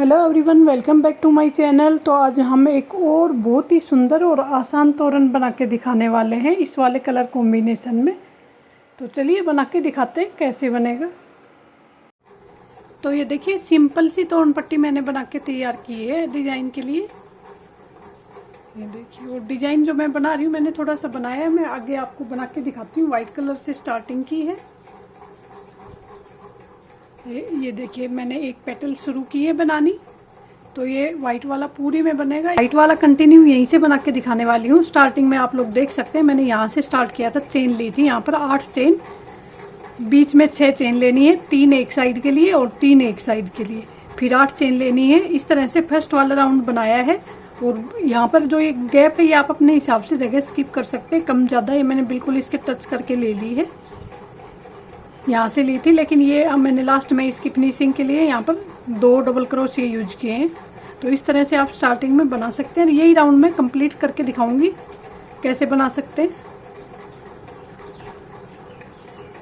Hello everyone, welcome back to my channel. तो आज हम एक और बहुत ही सुंदर और आसान तोरण बना के दिखाने वाले हैं इस वाले कलर कॉम्बिनेशन में। तो चलिए बना के दिखाते हैं कैसे बनेगा। तो ये देखिए, सिंपल सी तोरण पट्टी मैंने बना के तैयार की है डिजाइन के लिए। ये देखिए, और डिजाइन जो मैं बना रही हूँ मैंने थोड़ा सा बनाया है, मैं आगे आपको बना के दिखाती हूँ। वाइट कलर से स्टार्टिंग की है। ये देखिए, मैंने एक पेटल शुरू की है बनानी। तो ये वाइट वाला पूरी में बनेगा। वाइट वाला कंटिन्यू यहीं से बना के दिखाने वाली हूँ। स्टार्टिंग में आप लोग देख सकते हैं, मैंने यहाँ से स्टार्ट किया था। चेन ली थी यहाँ पर 8 चेन, बीच में 6 चेन लेनी है, 3 एक साइड के लिए और 3 एक साइड के लिए, फिर 8 चेन लेनी है। इस तरह से फर्स्ट वाला राउंड बनाया है। और यहाँ पर जो एक गैप है ये आप अपने हिसाब से जगह स्किप कर सकते हैं, कम ज़्यादा। ये मैंने बिल्कुल इसके टच करके ले ली है, यहाँ से ली थी। लेकिन ये अब मैंने लास्ट में इसकी फिनिशिंग के लिए यहाँ पर 2 डबल क्रोशिया यूज किए हैं। तो इस तरह से आप स्टार्टिंग में बना सकते हैं। यही राउंड में कंप्लीट करके दिखाऊंगी कैसे बना सकते हैं।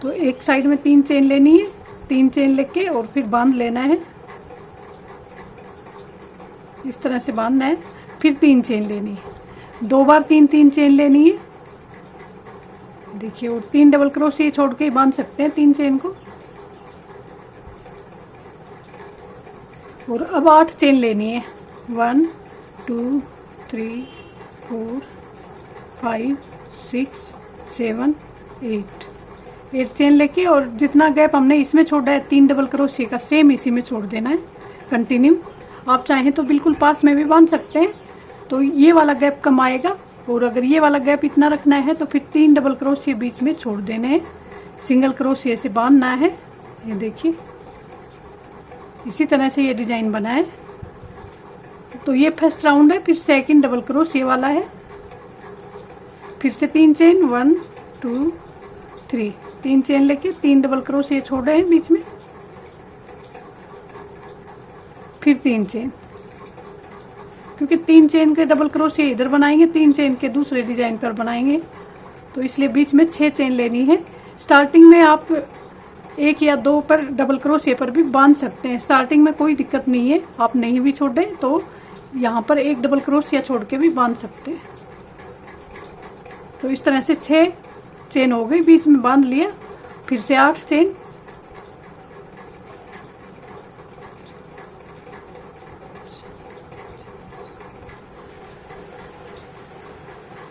तो एक साइड में 3 चेन लेनी है, 3 चेन लेके और फिर बांध लेना है। इस तरह से बांधना है, फिर 3 चेन लेनी है। 2 बार 3 चेन लेनी है। देखिए, और 3 डबल क्रोशिया छोड़ के ही बांध सकते हैं 3 चेन को। और अब 8 चेन लेनी है। 1 2 3 4 5 6 7 8 चेन लेके, और जितना गैप हमने इसमें छोड़ा है 3 डबल क्रोशिया का, सेम इसी में छोड़ देना है कंटिन्यू। आप चाहें तो बिल्कुल पास में भी बांध सकते हैं, तो ये वाला गैप कम आएगा। और अगर ये वाला गैप इतना रखना है तो फिर 3 डबल क्रोशिया बीच में छोड़ देने हैं, सिंगल क्रोशिया से बांधना है। ये देखिए, इसी तरह से ये डिजाइन बना है। तो ये फर्स्ट राउंड है। फिर सेकंड डबल क्रोशिया वाला है। फिर से 3 चेन, 1 2 3, 3 चेन लेके 3 डबल क्रोशिया छोड़े हैं बीच में, फिर 3 चेन। क्योंकि 3 चेन के डबल क्रोशिया इधर बनाएंगे, 3 चेन के दूसरे डिजाइन पर बनाएंगे, तो इसलिए बीच में 6 चेन लेनी है। स्टार्टिंग में आप 1 या 2 पर डबल क्रोशिया पर भी बांध सकते हैं, स्टार्टिंग में कोई दिक्कत नहीं है। आप नहीं भी छोड़े तो यहाँ पर 1 डबल क्रोशिया छोड़ के भी बांध सकते हैं। तो इस तरह से 6 चेन हो गई, बीच में बांध लिया। फिर से 8 चेन,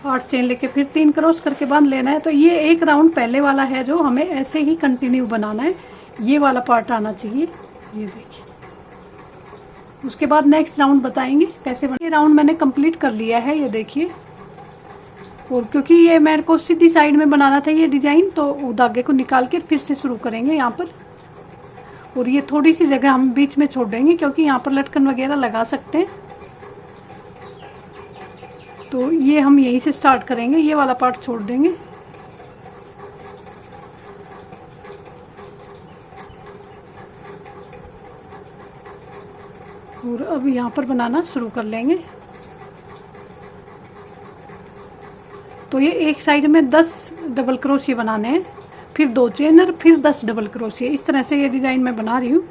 आठ चेन लेके फिर 3 क्रॉस करके बांध लेना है। तो ये एक राउंड पहले वाला है जो हमें ऐसे ही कंटिन्यू बनाना है। ये वाला पार्ट आना चाहिए। ये देखिए, उसके बाद नेक्स्ट राउंड बताएंगे कैसे ये राउंड मैंने कंप्लीट कर लिया है। ये देखिए, और क्योंकि ये मेरे को सीधी साइड में बनाना था ये डिजाइन, तो धागे को निकाल के फिर से शुरू करेंगे यहाँ पर। और ये थोड़ी सी जगह हम बीच में छोड़ देंगे, क्योंकि यहाँ पर लटकन वगैरह लगा सकते हैं। तो ये हम यहीं से स्टार्ट करेंगे, ये वाला पार्ट छोड़ देंगे। और अब यहाँ पर बनाना शुरू कर लेंगे। तो ये एक साइड में 10 डबल क्रोशिया बनाने हैं, फिर 2 चेन और फिर 10 डबल क्रोशिया। इस तरह से ये डिजाइन मैं बना रही हूँ।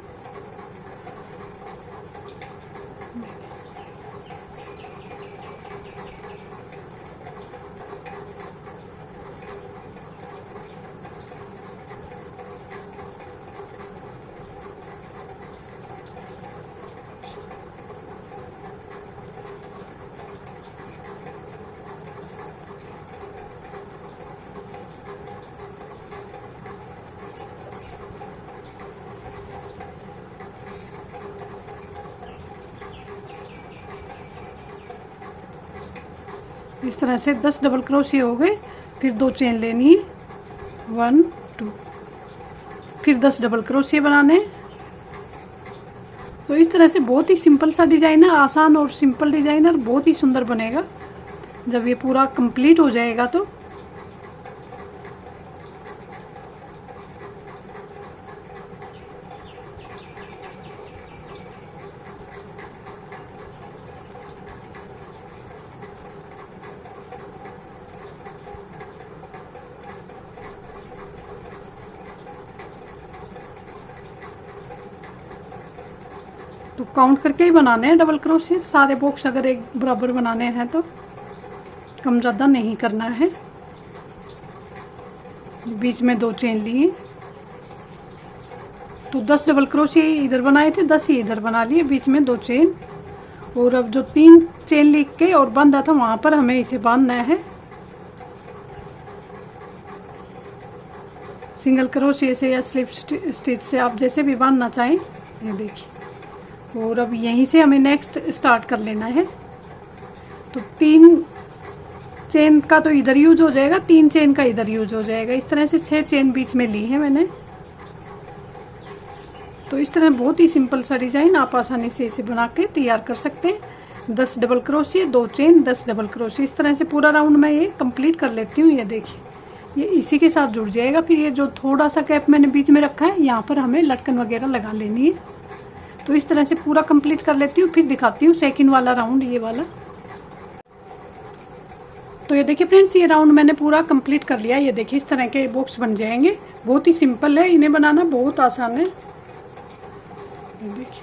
इस तरह से 10 डबल क्रोशिया हो गए। फिर 2 चेन लेनी है, 1 2, फिर 10 डबल क्रोशिया बनाने हैं। तो इस तरह से बहुत ही सिंपल सा डिजाइन है, आसान और सिंपल डिजाइन है, बहुत ही सुंदर बनेगा जब ये पूरा कंप्लीट हो जाएगा। तो तो काउंट करके ही बनाने हैं डबल क्रोशिया, सारे बॉक्स अगर एक बराबर बनाने हैं तो कम ज़्यादा नहीं करना है। बीच में 2 चेन लिए, तो 10 डबल क्रोशिया इधर बनाए थे, 10 ही इधर बना लिए, बीच में 2 चेन। और अब जो 3 चेन लिख के और बांधा था वहां पर हमें इसे बांधना है सिंगल क्रोशिया से या स्लिप स्टिच से, आप जैसे भी बांधना चाहें। ये देखिए, और अब यहीं से हमें नेक्स्ट स्टार्ट कर लेना है। तो 3 चेन का तो इधर यूज हो जाएगा, 3 चेन का इधर यूज हो जाएगा। इस तरह से 6 चेन बीच में ली है मैंने। तो इस तरह बहुत ही सिंपल सा डिजाइन आप आसानी से इसे बना के तैयार कर सकते हैं। 10 double crochet, 2 chain, 10 double crochet, इस तरह से पूरा राउंड मैं ये कंप्लीट कर लेती हूँ। ये देखिए, ये इसी के साथ जुड़ जाएगा। फिर ये जो थोड़ा सा गैप मैंने बीच में रखा है, यहाँ पर हमें लटकन वगैरह लगा लेनी है। तो इस तरह से पूरा कंप्लीट कर लेती हूँ, फिर दिखाती हूँ सेकंड वाला राउंड, ये वाला। तो ये देखिए फ्रेंड्स, ये राउंड मैंने पूरा कंप्लीट कर लिया। ये देखिए, इस तरह के बॉक्स बन जाएंगे। बहुत ही सिंपल है, इन्हें बनाना बहुत आसान है। ये देखिए,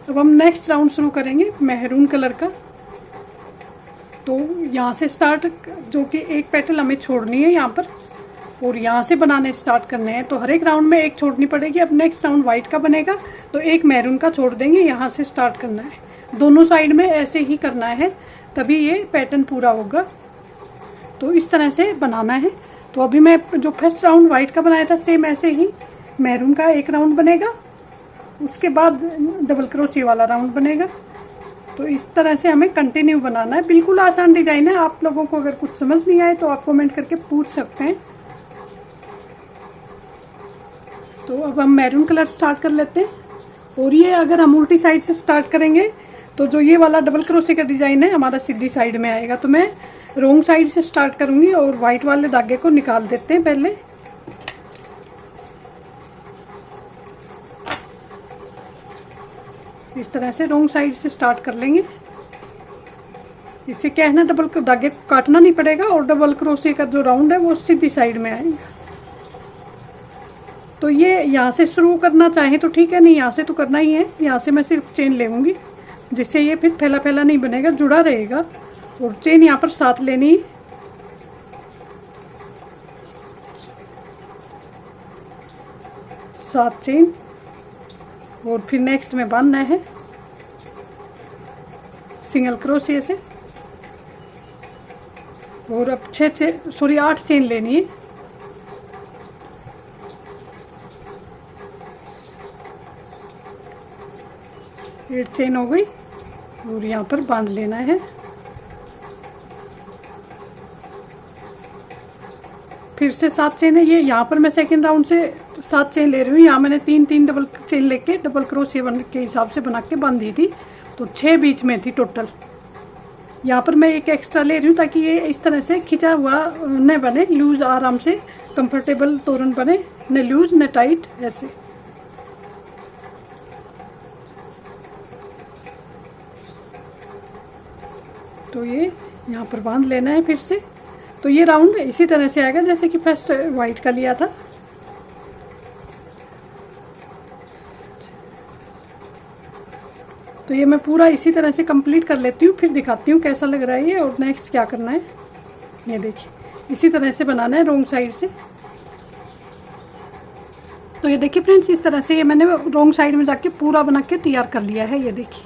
अब हम नेक्स्ट राउंड शुरू करेंगे मैरून कलर का। तो यहाँ से स्टार्ट, जो कि एक पेटल हमें छोड़नी है यहाँ पर, और यहाँ से बनाने स्टार्ट करने हैं। तो हर एक राउंड में एक छोड़नी पड़ेगी। अब नेक्स्ट राउंड व्हाइट का बनेगा तो एक मैरून का छोड़ देंगे, यहाँ से स्टार्ट करना है। दोनों साइड में ऐसे ही करना है, तभी ये पैटर्न पूरा होगा। तो इस तरह से बनाना है। तो अभी मैं जो फर्स्ट राउंड व्हाइट का बनाया था, सेम ऐसे ही मैरून का एक राउंड बनेगा, उसके बाद डबल क्रोशिया वाला राउंड बनेगा। तो इस तरह से हमें कंटिन्यू बनाना है। बिल्कुल आसान डिजाइन है। आप लोगों को अगर कुछ समझ नहीं आए तो आप कमेंट करके पूछ सकते हैं। तो अब हम मैरून कलर स्टार्ट कर लेते हैं। और ये अगर हम उल्टी साइड से स्टार्ट करेंगे तो जो ये वाला डबल क्रोशिया का डिजाइन है हमारा सीधी साइड में आएगा। तो मैं रोंग साइड से स्टार्ट करूंगी और व्हाइट वाले धागे को निकाल देते हैं पहले। इस तरह से रोंग साइड से स्टार्ट कर लेंगे। इससे क्या है ना, डबल धागे को काटना नहीं पड़ेगा और डबल क्रोशिया का जो राउंड है वो सीधी साइड में आएगा। तो ये यहाँ से शुरू करना चाहे तो ठीक है, नहीं यहाँ से तो करना ही है। यहाँ से मैं सिर्फ चेन लेंगी, जिससे ये फिर फैला फैला नहीं बनेगा, जुड़ा रहेगा। और चेन यहाँ पर साथ लेनी है। सात चेन, और फिर नेक्स्ट में बांधना है सिंगल क्रोशिया से। और अब 8 चेन लेनी है। एट चेन हो गई और यहाँ पर बांध लेना है। फिर से 7 चेन है। ये यहाँ पर मैं सेकंड राउंड से 7 चेन ले रही हूँ। यहाँ मैंने 3 डबल चेन लेके डबल क्रोशिया के हिसाब से बना के बांध दी थी। तो 6 बीच में थी टोटल। यहाँ पर मैं एक एक्स्ट्रा ले रही हूँ ताकि ये इस तरह से खिंचा हुआ न बने, लूज आराम से कंफर्टेबल तोरण बने, न लूज न टाइट ऐसे। तो ये यहाँ पर बांध लेना है फिर से। तो ये राउंड इसी तरह से आएगा जैसे कि फर्स्ट व्हाइट का लिया था। तो ये मैं पूरा इसी तरह से कंप्लीट कर लेती हूँ, फिर दिखाती हूँ कैसा लग रहा है ये और नेक्स्ट क्या करना है। ये देखिए, इसी तरह से बनाना है रोंग साइड से। तो ये देखिए फ्रेंड्स, इस तरह से ये मैंने रोंग साइड में जाके पूरा बना के तैयार कर लिया है। ये देखिए,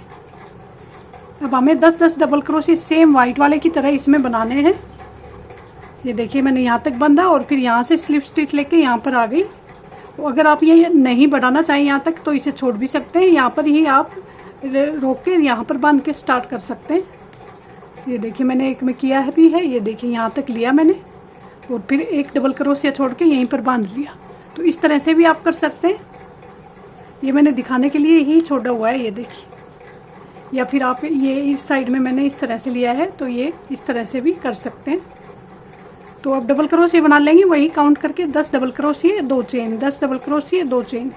अब हमें 10-10 डबल क्रोशिया सेम व्हाइट वाले की तरह इसमें बनाने हैं। ये देखिए, मैंने यहाँ तक बंधा और फिर यहाँ से स्लिप स्टिच लेके यहाँ पर आ गई। अगर आप ये नहीं बढ़ाना चाहें यहाँ तक तो इसे छोड़ भी सकते हैं। यहाँ पर ही आप रोक के यहाँ पर बांध के स्टार्ट कर सकते हैं। ये देखिए, मैंने एक में किया है भी है। ये देखिए, यहाँ तक लिया मैंने और फिर एक डबल क्रोशिया छोड़ के यहीं पर बांध लिया। तो इस तरह से भी आप कर सकते हैं। ये मैंने दिखाने के लिए ही छोड़ा हुआ है। ये देखिए, या फिर आप ये इस साइड में मैंने इस तरह से लिया है तो ये इस तरह से भी कर सकते हैं। तो अब डबल क्रोशिया बना लेंगे वही काउंट करके, 10 double crochet 2 chain, 10 double crochet 2 chain.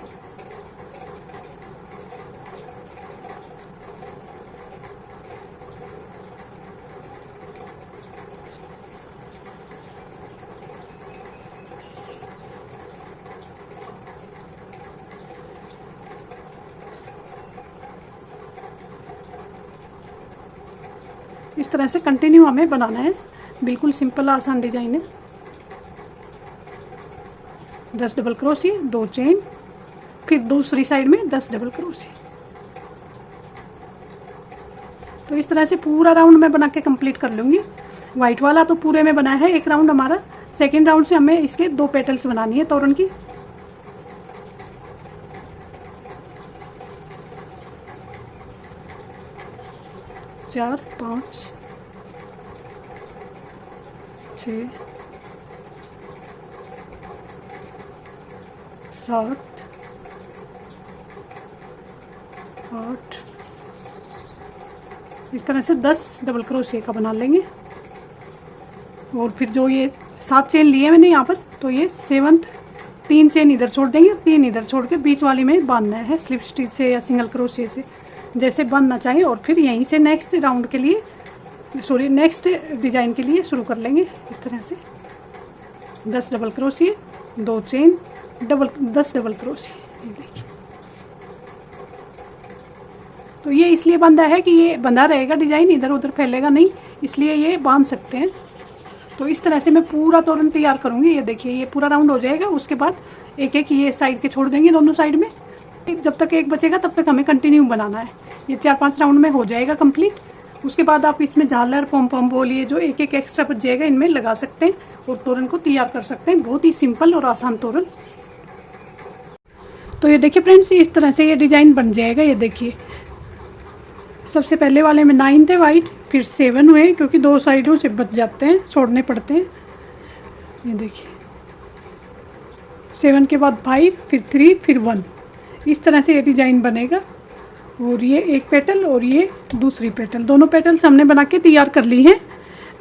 इस तरह से कंटिन्यू हमें बनाना है। बिल्कुल सिंपल आसान डिजाइन है। 10 डबल क्रोशिया, 2 चेन, फिर दूसरी साइड में 10 डबल क्रोशिया। तो इस तरह से पूरा राउंड मैं बना के कंप्लीट कर लूँगी। वाइट वाला तो पूरे में बना है एक राउंड हमारा। सेकेंड राउंड से हमें इसके 2 पेटल्स बनानी है तोरण की। चार, 5, 6, 7, 8, इस तरह से 10 डबल क्रोशिया का बना लेंगे। और फिर जो ये 7 चेन लिए मैंने यहाँ पर, तो ये 7th 3 चेन इधर छोड़ देंगे, 3 इधर छोड़ के बीच वाली में बांधना है स्लिप स्टिच से या सिंगल क्रोशिया से, जैसे बांधना चाहिए। और फिर यहीं से नेक्स्ट राउंड के लिए, सॉरी नेक्स्ट डिजाइन के लिए शुरू कर लेंगे। इस तरह से 10 double crochet, 2 chain, 10 double crochet. देखिए, तो ये इसलिए बंधा है कि ये बंधा रहेगा, डिजाइन इधर उधर फैलेगा नहीं, इसलिए ये बांध सकते हैं। तो इस तरह से मैं पूरा तोरण तैयार करूंगी। ये देखिए, ये पूरा राउंड हो जाएगा, उसके बाद एक एक ये साइड के छोड़ देंगे दोनों साइड में। जब तक एक बचेगा तब तक हमें कंटिन्यू बनाना है। ये 4-5 राउंड में हो जाएगा कंप्लीट। उसके बाद आप इसमें झालर, पॉम पॉम बोलिए, जो एक एक एक्स्ट्रा बच जाएगा इनमें लगा सकते हैं और तोरण को तैयार कर सकते हैं। बहुत ही सिंपल और आसान तोरण। तो ये देखिए फ्रेंड्स, इस तरह से ये डिजाइन बन जाएगा। ये देखिए, सबसे पहले वाले में 9 थे वाइट, फिर 7 हुए क्योंकि 2 साइडों से बच जाते हैं, छोड़ने पड़ते हैं। ये देखिए, 7 के बाद 5, फिर 3, फिर 1, इस तरह से ये डिजाइन बनेगा। और ये एक पेटल और ये दूसरी पेटल, दोनों पेटल्स हमने बना के तैयार कर ली हैं।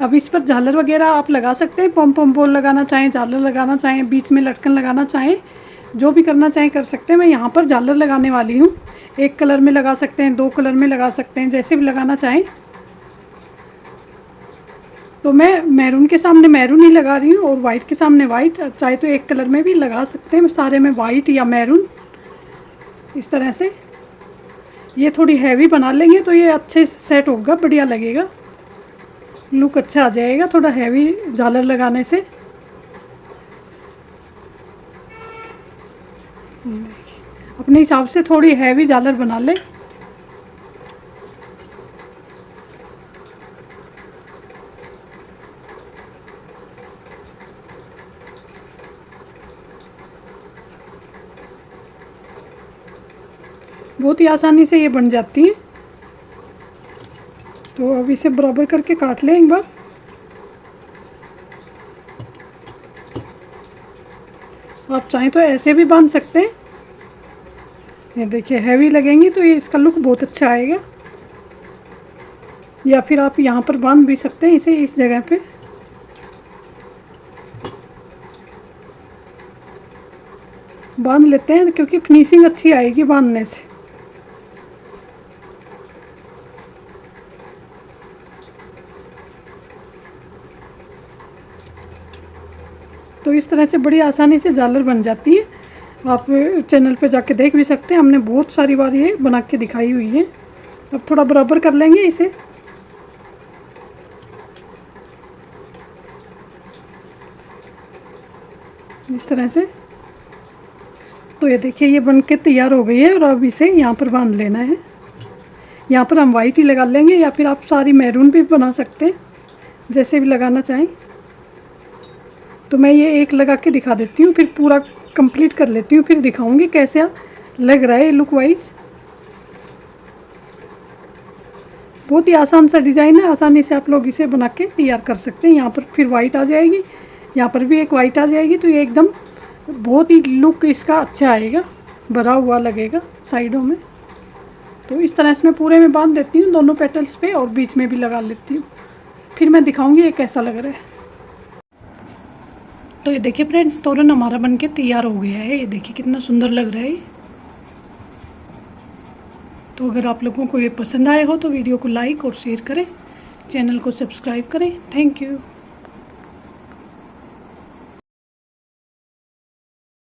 अब इस पर झालर वगैरह आप लगा सकते हैं, पॉम पॉम बॉल लगाना चाहें, झालर लगाना चाहें, बीच में लटकन लगाना चाहें, जो भी करना चाहें कर सकते हैं। मैं यहाँ पर झालर लगाने वाली हूँ। एक कलर में लगा सकते हैं, 2 कलर में लगा सकते हैं, जैसे भी लगाना चाहें। तो मैं मैरून के सामने मैरून ही लगा रही हूँ और वाइट के सामने वाइट। चाहे तो एक कलर में भी लगा सकते हैं, सारे में वाइट या मैरून, इस तरह से। ये थोड़ी हैवी बना लेंगे तो ये अच्छे से सेट होगा, बढ़िया लगेगा, लुक अच्छा आ जाएगा थोड़ा हैवी झालर लगाने से। अपने हिसाब से थोड़ी हैवी झालर बना ले। बहुत ही आसानी से ये बन जाती है। तो अब इसे बराबर करके काट लें एक बार। आप चाहें तो ऐसे भी बांध सकते हैं। ये देखिए, हैवी लगेंगी तो ये इसका लुक बहुत अच्छा आएगा। या फिर आप यहाँ पर बांध भी सकते हैं इसे, इस जगह पे। बांध लेते हैं क्योंकि फिनिशिंग अच्छी आएगी बांधने से। तो इस तरह से बड़ी आसानी से झालर बन जाती है। आप चैनल पे जाके देख भी सकते हैं, हमने बहुत सारी बार ये बना के दिखाई हुई है। अब थोड़ा बराबर कर लेंगे इसे। इस तरह से। तो ये देखिए, ये बन के तैयार हो गई है और अब इसे यहाँ पर बांध लेना है। यहाँ पर हम वाइट ही लगा लेंगे या फिर आप सारी मैरून भी बना सकते हैं, जैसे भी लगाना चाहें। तो मैं ये एक लगा के दिखा देती हूँ, फिर पूरा कंप्लीट कर लेती हूँ, फिर दिखाऊंगी कैसे लग रहा है लुक वाइज। बहुत ही आसान सा डिज़ाइन है, आसानी से आप लोग इसे बना के तैयार कर सकते हैं। यहाँ पर फिर वाइट आ जाएगी, यहाँ पर भी एक वाइट आ जाएगी, तो ये एकदम बहुत ही लुक इसका अच्छा आएगा, भरा हुआ लगेगा साइडों में। तो इस तरह से मैं पूरे में बांध देती हूँ दोनों पेटल्स पे और बीच में भी लगा लेती हूँ, फिर मैं दिखाऊंगी ये कैसा लग रहा है। तो ये देखिए फ्रेंड्स, तोरण हमारा बनके तैयार हो गया है। ये देखिए कितना सुंदर लग रहा है। तो अगर आप लोगों को ये पसंद आया हो तो वीडियो को लाइक और शेयर करें, चैनल को सब्सक्राइब करें। Thank you.